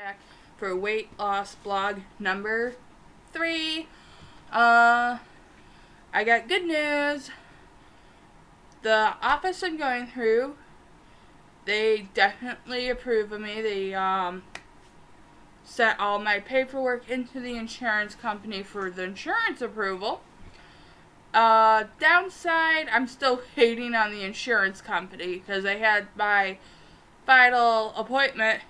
back for weight loss blog number 3. I got good news. The office I'm going through, they definitely approve of me. They sent all my paperwork into the insurance company for the insurance approval. Downside, I'm still hating on the insurance company because I had my final appointment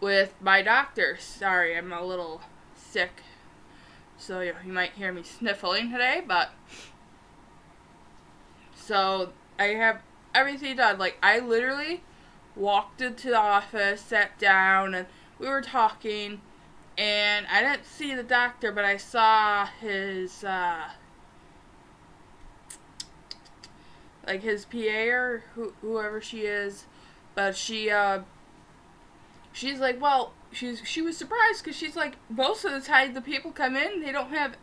with my doctor. Sorry, I'm a little sick, so you might hear me sniffling today, but so I have everything done. Like, I literally walked into the office, sat down, and we were talking, and I didn't see the doctor, but I saw his like his PA or whoever she is, but she's like, well, she was surprised because she's like, most of the time the people come in, they don't have,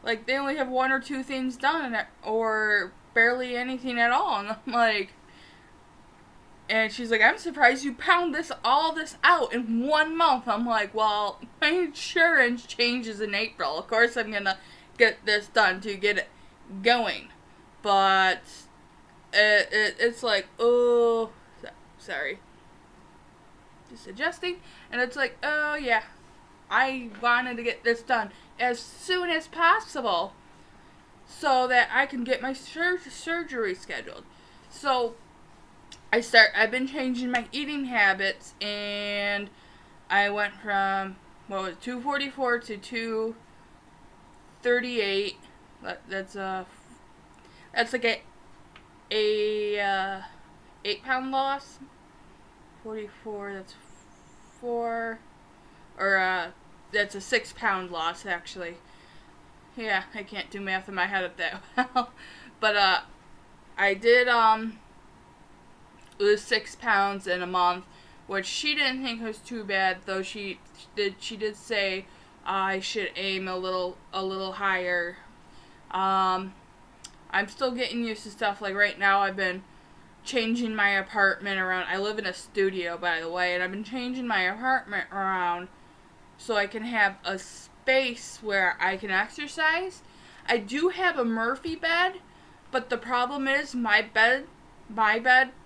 like, they only have one or two things done or barely anything at all, and I'm like, and she's like, I'm surprised you pound all this out in 1 month. I'm like, well, my insurance changes in April. Of course I'm gonna get this done to get it going, but it's like, oh, sorry, just adjusting, and it's like, oh yeah, I wanted to get this done as soon as possible so that I can get my surgery scheduled. So I've been changing my eating habits, and I went from, 244 to 238. That's like a 8-pound loss. 44, that's 4, or that's a 6-pound loss, actually. Yeah, I can't do math in my head that well. But I did lose 6 pounds in a month, which she didn't think was too bad, though she did say I should aim a little higher. I'm still getting used to stuff. Like, right now I've been changing my apartment around. I live in a studio, by the way, and I've been changing my apartment around so I can have a space where I can exercise. I do have a Murphy bed, but the problem is my bed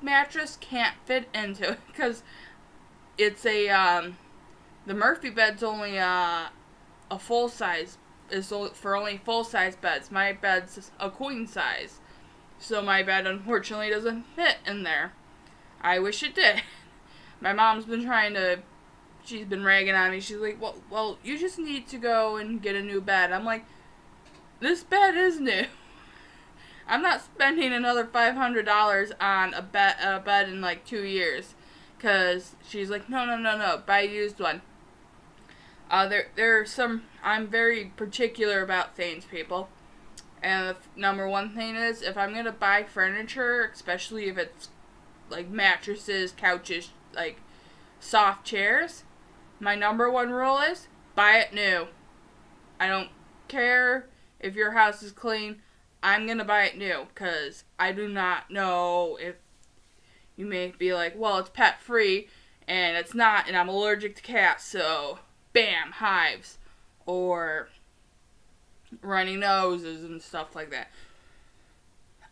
mattress can't fit into it because it's the Murphy bed's only a full size, is for only full size beds. My bed's a queen size, so my bed unfortunately doesn't fit in there. I wish it did. My mom's been she's been ragging on me. She's like, well, you just need to go and get a new bed. I'm like, this bed is new. I'm not spending another $500 on a bed in like 2 years. Because she's like, no, buy a used one. There are some, I'm very particular about things, people. And the number one thing is, if I'm going to buy furniture, especially if it's like mattresses, couches, like soft chairs, my number one rule is, buy it new. I don't care if your house is clean. I'm going to buy it new, because I do not know if you may be like, well, it's pet free, and it's not, and I'm allergic to cats, so bam, hives, or runny noses and stuff like that.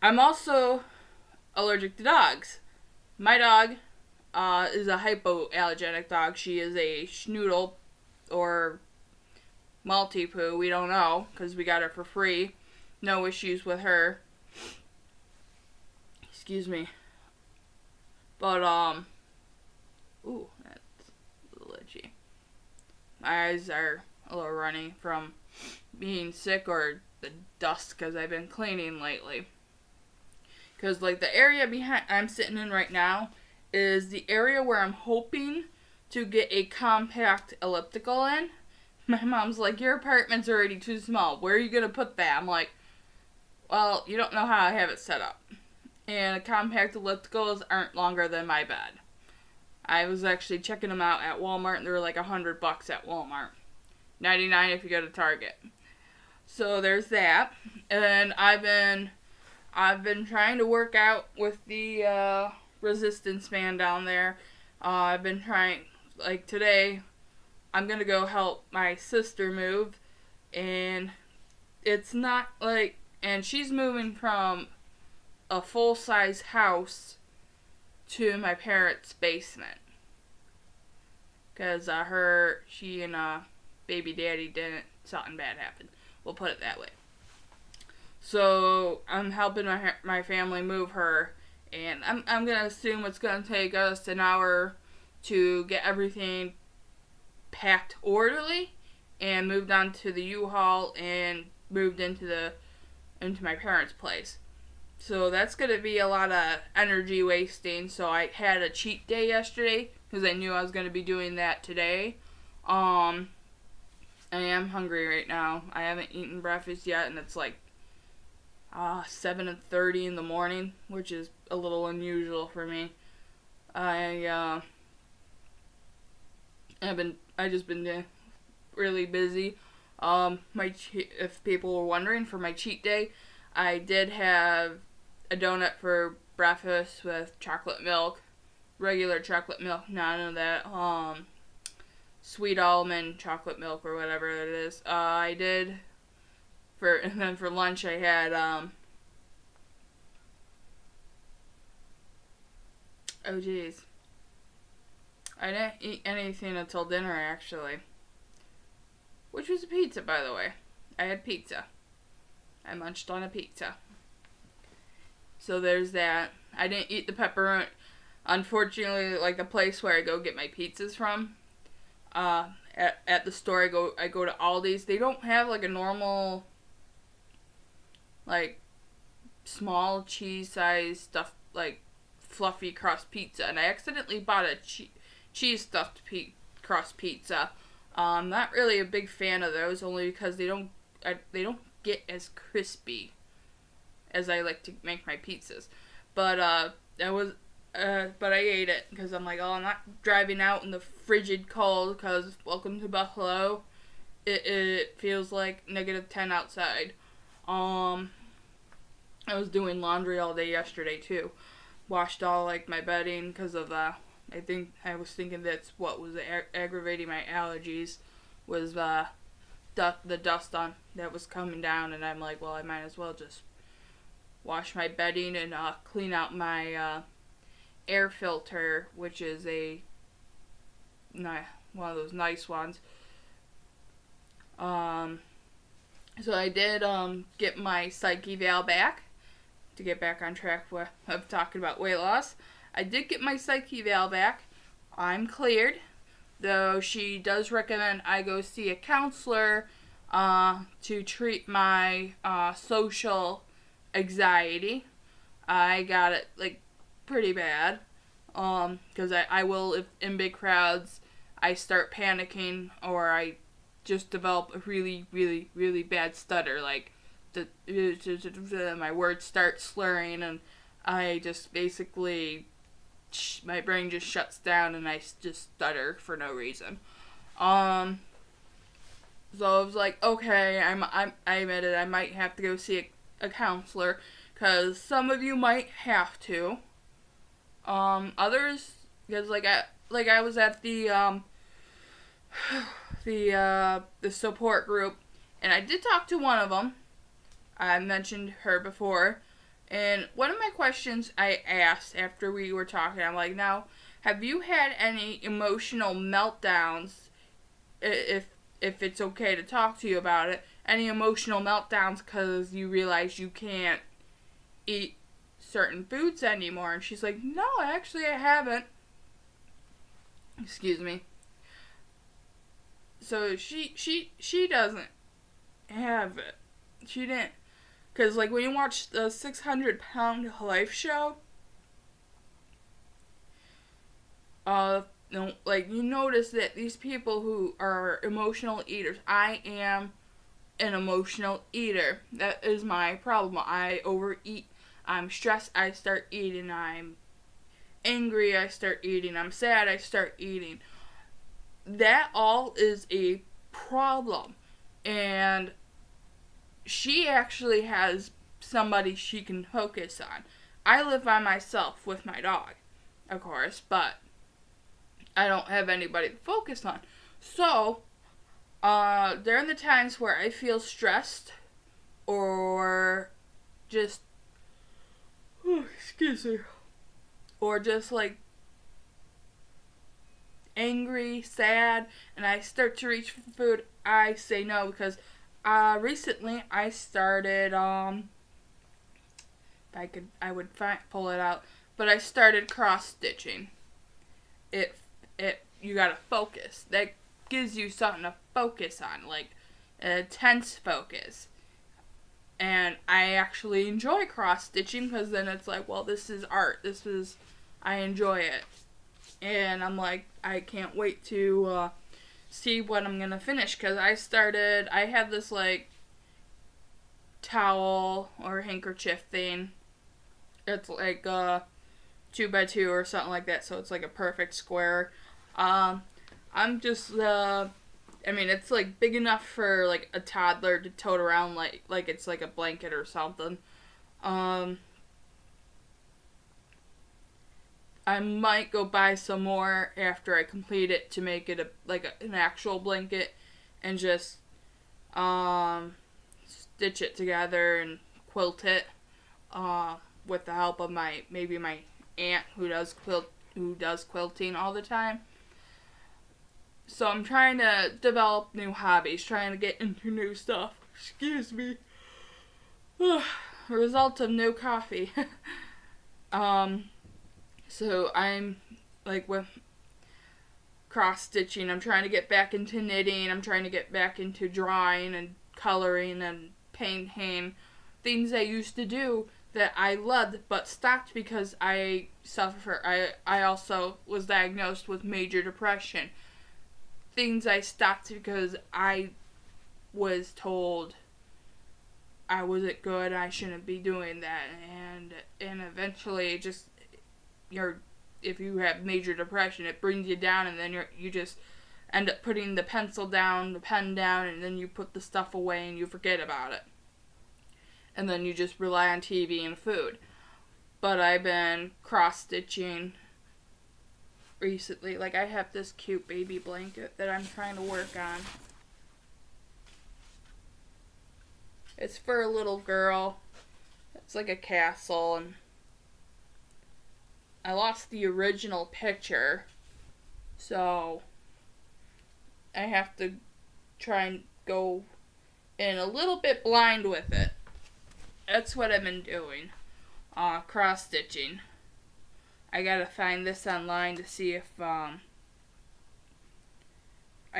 I'm also allergic to dogs. My dog is a hypoallergenic dog. She is a schnoodle or Maltipoo. We don't know, because we got her for free. No issues with her. Excuse me. But, ooh, that's a little itchy. My eyes are a little runny from being sick or the dust, because I've been cleaning lately. Because, like, the area I'm sitting in right now is the area where I'm hoping to get a compact elliptical in. My mom's like, your apartment's already too small. Where are you going to put that? I'm like, well, you don't know how I have it set up. And compact ellipticals aren't longer than my bed. I was actually checking them out at Walmart, and they were like $100 at Walmart. $99 if you go to Target. So there's that. And I've been trying to work out with the resistance band down there. I've been trying like today, I'm gonna go help my sister move, and it's not like, and she's moving from a full-size house to my parents' basement. Because she and baby daddy didn't, something bad happened. We'll put it that way. So I'm helping my family move her, and I'm gonna assume it's gonna take us an hour to get everything packed orderly and moved on to the U-Haul and moved into my parents' place. So that's gonna be a lot of energy wasting. So I had a cheat day yesterday because I knew I was gonna be doing that today. I am hungry right now. I haven't eaten breakfast yet, and it's like 7:30 in the morning, which is a little unusual for me. I just been really busy. If people were wondering, for my cheat day, I did have a donut for breakfast with chocolate milk, regular chocolate milk, none of that sweet almond chocolate milk or whatever it is. I did and then for lunch I had oh geez, I didn't eat anything until dinner actually, which was a pizza, by the way. I had pizza. I munched on a pizza. So there's that. I didn't eat the pepperoni. Unfortunately, like the place where I go get my pizzas from, at the store I go to Aldi's. They don't have like a normal, like, small cheese size stuffed, like, fluffy crust pizza, and I accidentally bought a cheese stuffed crust pizza. Not really a big fan of those, only because they don't get as crispy as I like to make my pizzas. But but I ate it because I'm like, oh, I'm not driving out in the frigid cold because welcome to Buffalo. It feels like -10 outside. I was doing laundry all day yesterday too. Washed all like my bedding because of I was thinking that's what was aggravating my allergies was the dust on that was coming down, and I'm like, well, I might as well just wash my bedding and clean out my air filter, which is one of those nice ones. So I did get my psych eval back to get back on track of talking about weight loss. I did get my psych eval back. I'm cleared, though she does recommend I go see a counselor to treat my social anxiety. I got it like pretty bad because I will, if in big crowds I start panicking or I just develop a really, really, really bad stutter, like my words start slurring and I just basically my brain just shuts down and I just stutter for no reason. So I was like, okay, I admit it, I might have to go see a counselor, because some of you might have to. Others, because I was at the support group, and I did talk to one of them. I mentioned her before, and one of my questions I asked after we were talking, I'm like, now, have you had any emotional meltdowns, if it's okay to talk to you about it, any emotional meltdowns because you realize you can't eat certain foods anymore? And she's like, no, actually I haven't. Excuse me. So she doesn't have it. She didn't. Because, like, when you watch the 600-Pound Life show, you notice that these people who are emotional eaters, I am an emotional eater. That is my problem. I overeat. I'm stressed, I start eating. I'm angry, I start eating. I'm sad, I start eating. That all is a problem. And she actually has somebody she can focus on. I live by myself with my dog, of course, but I don't have anybody to focus on. So, during the times where I feel stressed or just, excuse me, or just like angry, sad, and I start to reach for food, I say no because recently I started if I would pull it out, but I started cross stitching. It you gotta focus. That gives you something to focus on, like an intense focus. And I actually enjoy cross stitching because then it's like, well, this is art. I enjoy it. And I'm like, I can't wait to see what I'm gonna finish because I had this like towel or handkerchief thing. It's like 2x2 or something like that, so it's like a perfect square. I'm just it's like big enough for like a toddler to tote around like it's like a blanket or something. I might go buy some more after I complete it to make it an actual blanket and just stitch it together and quilt it with the help of my aunt who does quilting all the time. So I'm trying to develop new hobbies, trying to get into new stuff. Excuse me. Result of no coffee. So I'm like with cross stitching, I'm trying to get back into knitting, I'm trying to get back into drawing and coloring and painting, things I used to do that I loved but stopped because I also was diagnosed with major depression. Things I stopped because I was told I wasn't good, I shouldn't be doing that, and eventually just if you have major depression, it brings you down, and then you just end up putting the pencil down, the pen down, and then you put the stuff away and you forget about it. And then you just rely on TV and food. But I've been cross-stitching recently. Like, I have this cute baby blanket that I'm trying to work on. It's for a little girl. It's like a castle, and I lost the original picture, so I have to try and go in a little bit blind with it. That's what I've been doing. Cross-stitching. I gotta find this online to see if I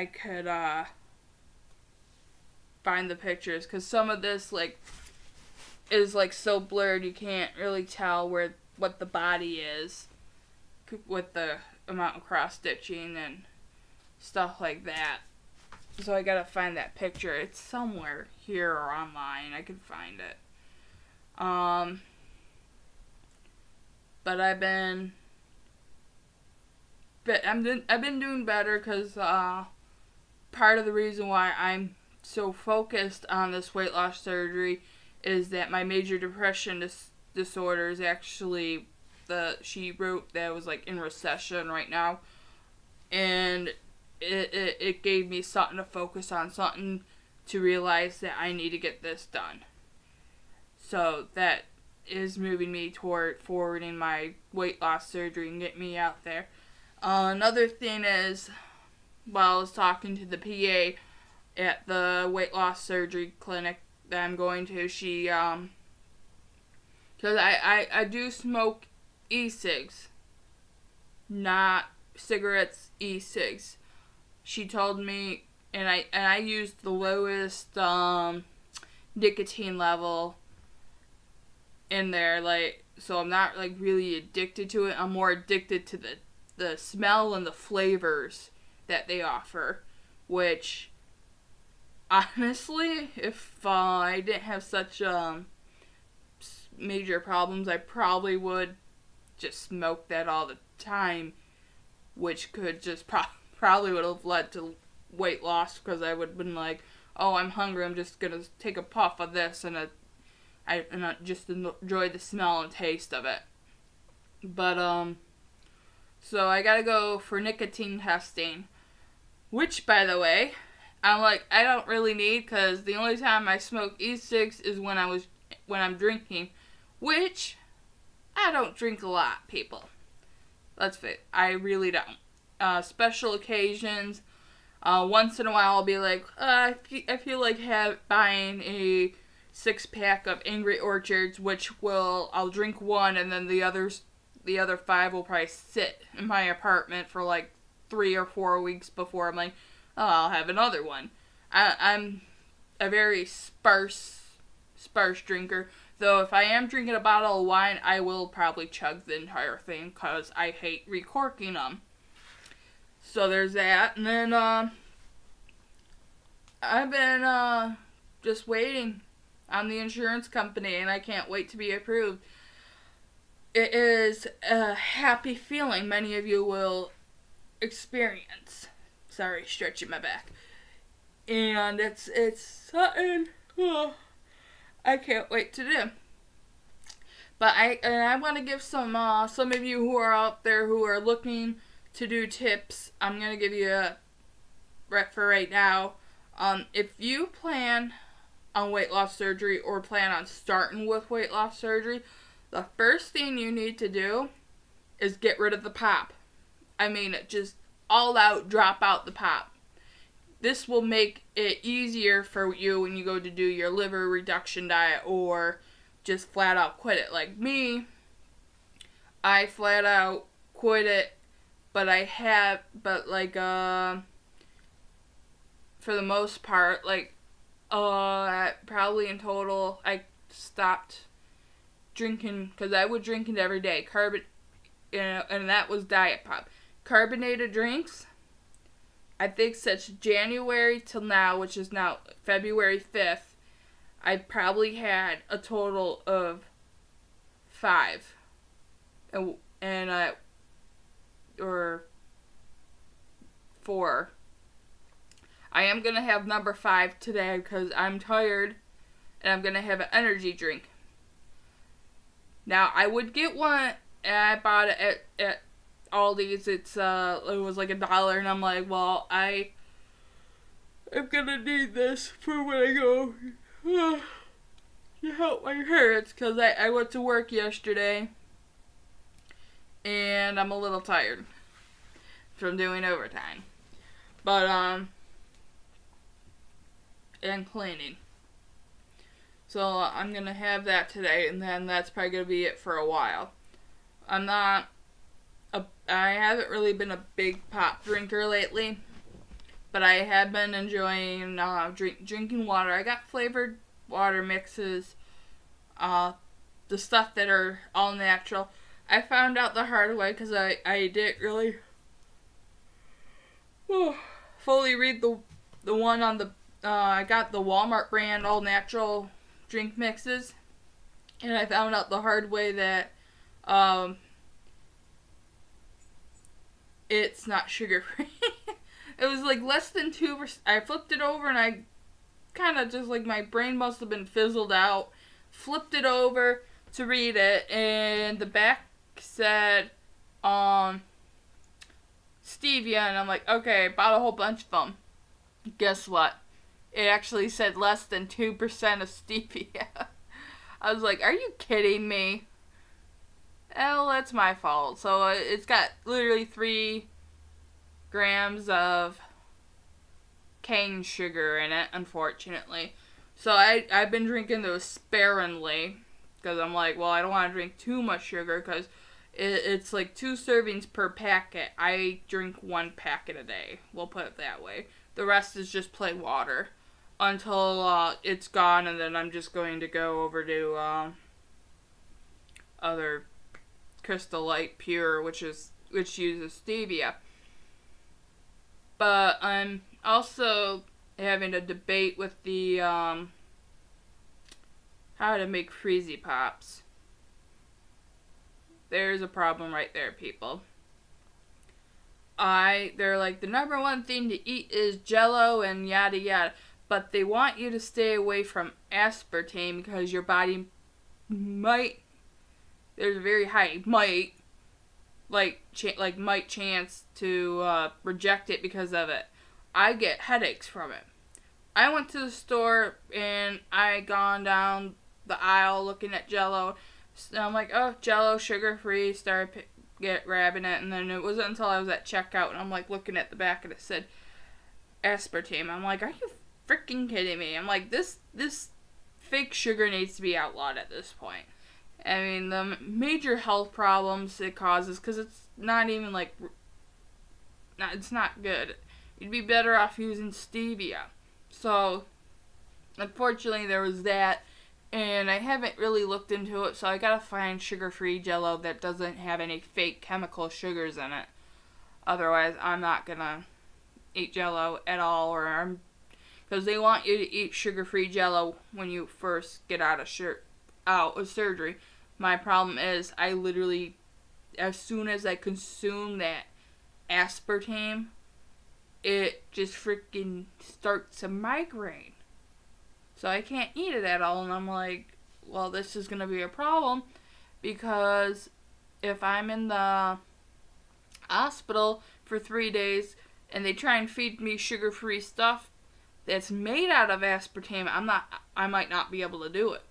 could find the pictures, because some of this is so blurred you can't really tell what the body is with the amount of cross stitching and stuff like that. So I gotta find that picture. It's somewhere here or online. I can find it. But I've been doing better because part of the reason why I'm so focused on this weight loss surgery is that my major depression disorder is actually she wrote that I was in recession right now, and it gave me something to focus on, something to realize that I need to get this done. So that is moving me toward forwarding my weight loss surgery and getting me out there. Another thing is, while I was talking to the PA at the weight loss surgery clinic that I'm going to, she, because I do smoke e-cigs, not cigarettes, e-cigs. She told me, and I used the lowest nicotine level in there, so I'm not really addicted to it. I'm more addicted to the smell and the flavors that they offer, which honestly, if I didn't have such major problems, I probably would just smoke that all the time, which could just probably would have led to weight loss, because I would have been like, oh, I'm hungry, I'm just gonna take a puff of this and I just enjoy the smell and taste of it. But So I gotta go for nicotine testing. Which, by the way, I'm like, I don't really need, because the only time I smoke e-cigs is when I'm drinking. Which, I don't drink a lot, people. Let's face it, I really don't. Special occasions, once in a while I'll be like, I feel like buying a 6-pack of Angry Orchards, I'll drink one, and then the other 5 will probably sit in my apartment for like 3 or 4 weeks before I'm like, oh, I'll have another one. I'm a very sparse drinker. Though if I am drinking a bottle of wine, I will probably chug the entire thing because I hate recorking them. So there's that. And then I've been just waiting on the insurance company, and I can't wait to be approved. It is a happy feeling many of you will experience. Sorry, stretching my back. And it's something I can't wait to do. But I want to give some of you who are out there who are looking to do tips. I'm gonna give you a rep for right now. If you plan on weight loss surgery or plan on starting with weight loss surgery, the first thing you need to do is get rid of the pop. I mean, just all out, drop out the pop. This will make it easier for you when you go to do your liver reduction diet or just flat out quit it. Like me, I flat out quit it, but for the most part, probably in total, I stopped drinking, because I would drink it every day, and that was diet pop. Carbonated drinks, I think since January till now, which is now February 5th, I probably had a total of 5. Or 4. I am going to have number 5 today because I'm tired, and I'm going to have an energy drink. Now, I would get one, and I bought it at Aldi's. It was like $1, and I'm like, well, I'm gonna need this for when I go to help my parents, because I went to work yesterday, and I'm a little tired from doing overtime. But, and cleaning. So I'm gonna have that today, and then that's probably gonna be it for a while. I haven't really been a big pop drinker lately, but I have been enjoying drinking water. I got flavored water mixes, the stuff that are all natural. I found out the hard way because I didn't really fully read the one on the I got the Walmart brand all natural drink mixes, and I found out the hard way that it's not sugar free. It was like less than 2%. I flipped it over, and I kind of just like my brain must have been fizzled out. Flipped it over to read it, and the back said stevia, and I'm like, okay, I bought a whole bunch of them. Guess what? It actually said less than 2% of stevia. I was like, are you kidding me? Well, that's my fault. So it's got literally 3 grams of cane sugar in it, unfortunately. So I've been drinking those sparingly, because I'm like, well, I don't want to drink too much sugar, because it's like 2 servings per packet. I drink 1 packet a day. We'll put it that way. The rest is just plain water until it's gone, and then I'm just going to go over to other Crystal Light Pure, which uses stevia. But I'm also having a debate with the how to make Freezy Pops. There's a problem right there, people. They're like, the number one thing to eat is Jell-O and yada yada, but they want you to stay away from aspartame because your body might, there's a very high might, might chance to reject it because of it. I get headaches from it. I went to the store and I gone down the aisle looking at Jello. So I'm like, oh, Jello, sugar free. Started grabbing it, and then it wasn't until I was at checkout and I'm like looking at the back and it said aspartame. I'm like, are you freaking kidding me? I'm like, this fake sugar needs to be outlawed at this point. I mean, the major health problems it causes, because it's not even it's not good. You'd be better off using stevia. So, unfortunately, there was that, and I haven't really looked into it, so I gotta find sugar-free Jello that doesn't have any fake chemical sugars in it. Otherwise, I'm not gonna eat Jello at all, because they want you to eat sugar-free Jello when you first get out of surgery. My problem is, I literally, as soon as I consume that aspartame, it just freaking starts a migraine. So I can't eat it at all, and I'm like, well, this is going to be a problem, because if I'm in the hospital for 3 days, and they try and feed me sugar-free stuff that's made out of aspartame, I might not be able to do it.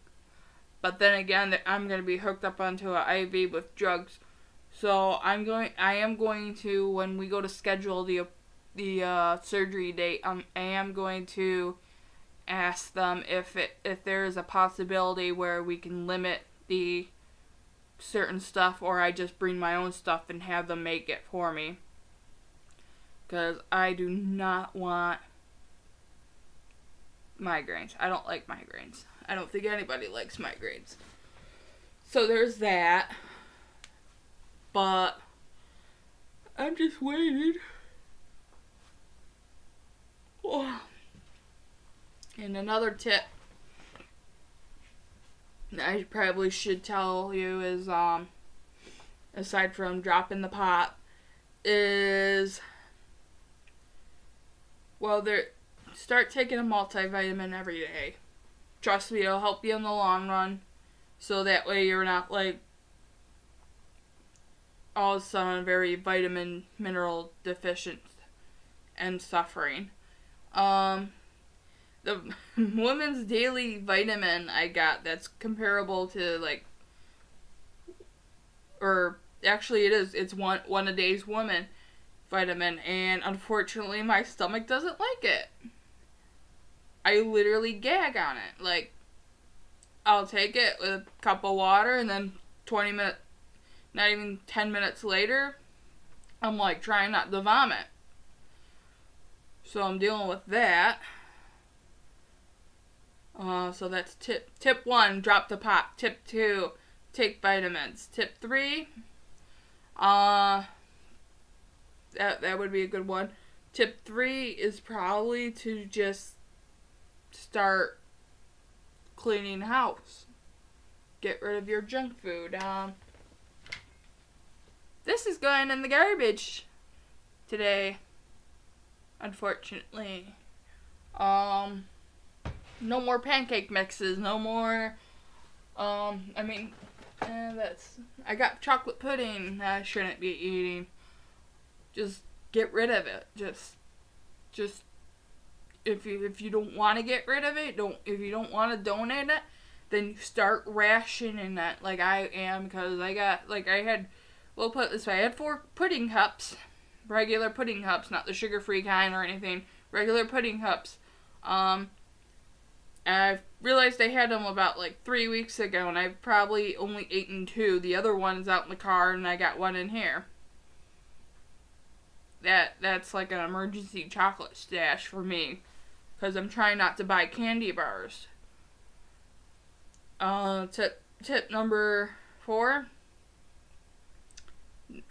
But then again, I'm going to be hooked up onto an IV with drugs. So I am going to, when we go to schedule the surgery date, I am going to ask them if there is a possibility where we can limit the certain stuff, or I just bring my own stuff and have them make it for me. Because I do not want migraines. I don't like migraines. I don't think anybody likes migraines. So there's that. But I'm just waiting. Oh. And another tip that I probably should tell you is, aside from dropping the pop, is, start taking a multivitamin every day. Trust me, it'll help you in the long run. So that way you're not all of a sudden very vitamin mineral deficient and suffering. The women's daily vitamin I got that's comparable to or actually it is. It's one a day's woman vitamin, and unfortunately my stomach doesn't like it. I literally gag on it. I'll take it with a cup of water, and then 20 minutes, not even 10 minutes later, I'm trying not to vomit. So I'm dealing with that. So that's tip 1, drop the pop. Tip 2, take vitamins. Tip 3, that would be a good one. Tip 3 is probably to just start cleaning the house. Get rid of your junk food. This is going in the garbage today, unfortunately. No more pancake mixes, no more, I got chocolate pudding that I shouldn't be eating. Just get rid of it. Just if you don't want to get rid of it, if you don't want to donate it, then start rationing it like I am, because we'll put it this way, I had 4 pudding cups, regular pudding cups, not the sugar-free kind or anything, regular pudding cups. I realized I had them about 3 weeks ago, and I've probably only eaten 2. The other one's out in the car, and I got 1 in here. That's like an emergency chocolate stash for me, because I'm trying not to buy candy bars. Tip number 4,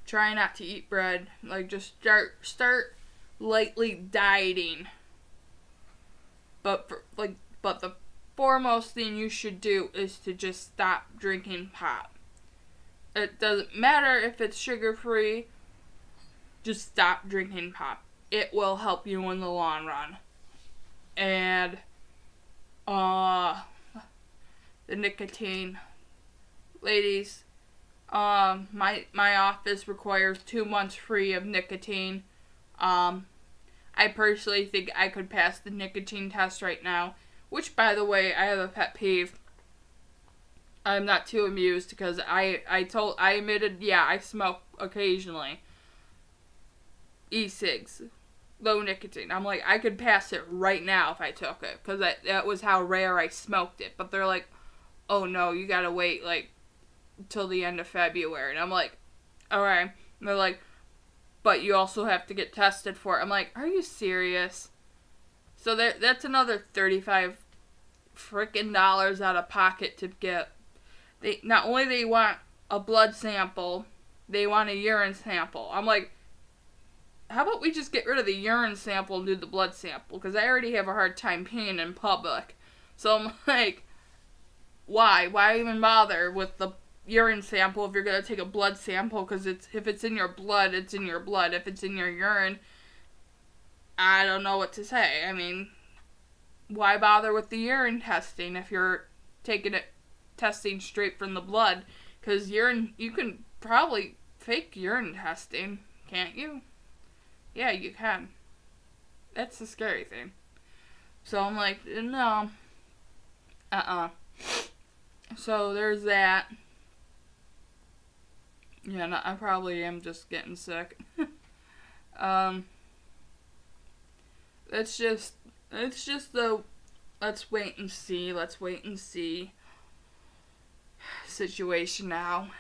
try not to eat bread. Just start lightly dieting. But the foremost thing you should do is to just stop drinking pop. It doesn't matter if it's sugar-free, just stop drinking pop. It will help you in the long run. And, the nicotine. Ladies, My office requires 2 months free of nicotine. I personally think I could pass the nicotine test right now, which, by the way, I have a pet peeve. I'm not too amused because I admitted, yeah, I smoke occasionally. E-cigs, low nicotine. I'm like, I could pass it right now if I took it, because that was how rare I smoked it. But they're like, oh no, you gotta wait, like, till the end of February. And I'm like, alright. And they're like, but you also have to get tested for it. I'm like, are you serious? So that's another $35 freaking dollars out of pocket to get. Not only they want a blood sample, they want a urine sample. I'm like, how about we just get rid of the urine sample and do the blood sample? Because I already have a hard time peeing in public. So I'm like, why? Why even bother with the urine sample if you're going to take a blood sample? Because if it's in your blood, it's in your blood. If it's in your urine, I don't know what to say. I mean, why bother with the urine testing if you're testing straight from the blood? Because urine, you can probably fake urine testing, can't you? Yeah, you can. That's the scary thing. So I'm like, no. So there's that. Yeah, no, I probably am just getting sick. It's just the let's wait and see situation now.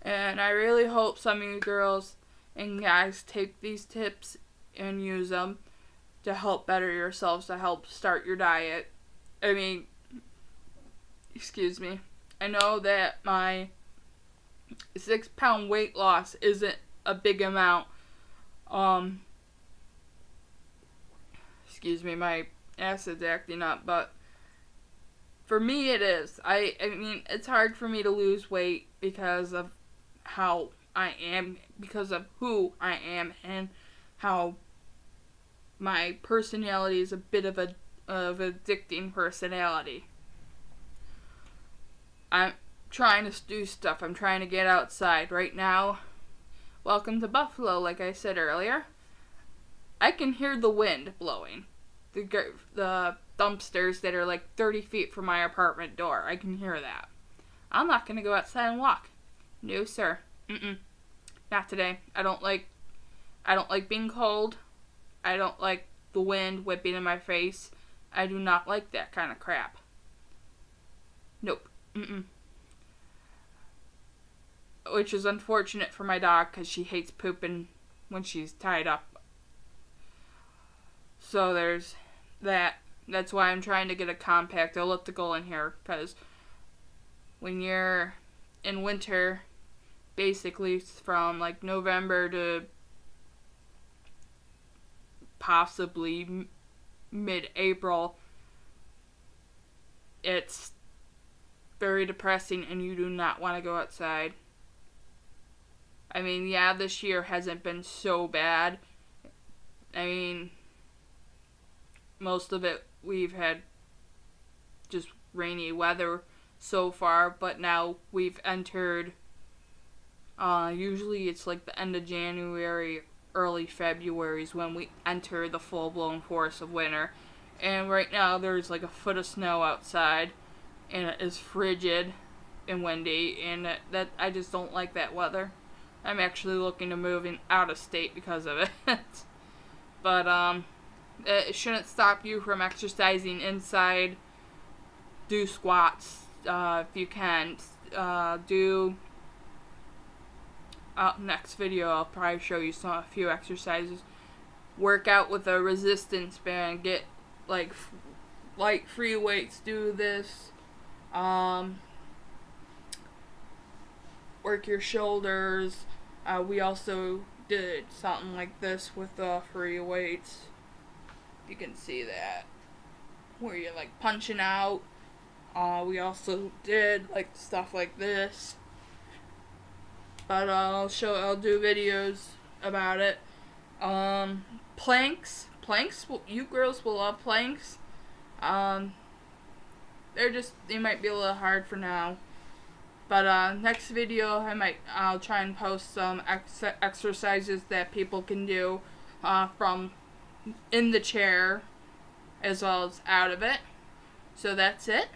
And I really hope some of you girls and guys take these tips and use them to help better yourselves, to help start your diet. I mean, excuse me. I know that my 6-pound weight loss isn't a big amount. Excuse me, my acid's acting up, but for me it is. I mean, it's hard for me to lose weight because of how I am, because of who I am, and how my personality is a bit of addicting personality. I'm trying to do stuff. I'm trying to get outside. Right now, welcome to Buffalo, like I said earlier. I can hear the wind blowing. The dumpsters that are like 30 feet from my apartment door. I can hear that. I'm not going to go outside and walk. No, sir. Not today. I don't like being cold. I don't like the wind whipping in my face. I do not like that kind of crap. Nope. Which is unfortunate for my dog because she hates pooping when she's tied up. So there's that. That's why I'm trying to get a compact elliptical in here, because when you're in winter, basically from like November to possibly mid-April, it's very depressing and you do not want to go outside. I mean, yeah, this year hasn't been so bad. I mean, most of it we've had just rainy weather so far, but now we've entered, usually it's like the end of January, early February is when we enter the full-blown force of winter. And right now there's like a foot of snow outside, and it is frigid and windy, and that I just don't like that weather. I'm actually looking to moving out of state because of it. But it shouldn't stop you from exercising inside. Do squats if you can. Next video I'll probably show you a few exercises. Work out with a resistance band. Get like light free weights. Do this. Work your shoulders. We also did something like this with free weights. You can see that, where you're like punching out. We also did like stuff like this, but I'll do videos about it. Planks, you girls will love planks. They might be a little hard for now, But next video I'll try and post some exercises that people can do from in the chair as well as out of it. So that's it.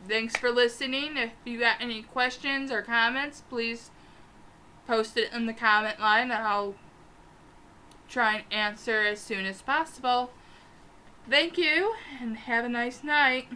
Thanks for listening. If you got any questions or comments, please post it in the comment line and I'll try and answer as soon as possible. Thank you and have a nice night.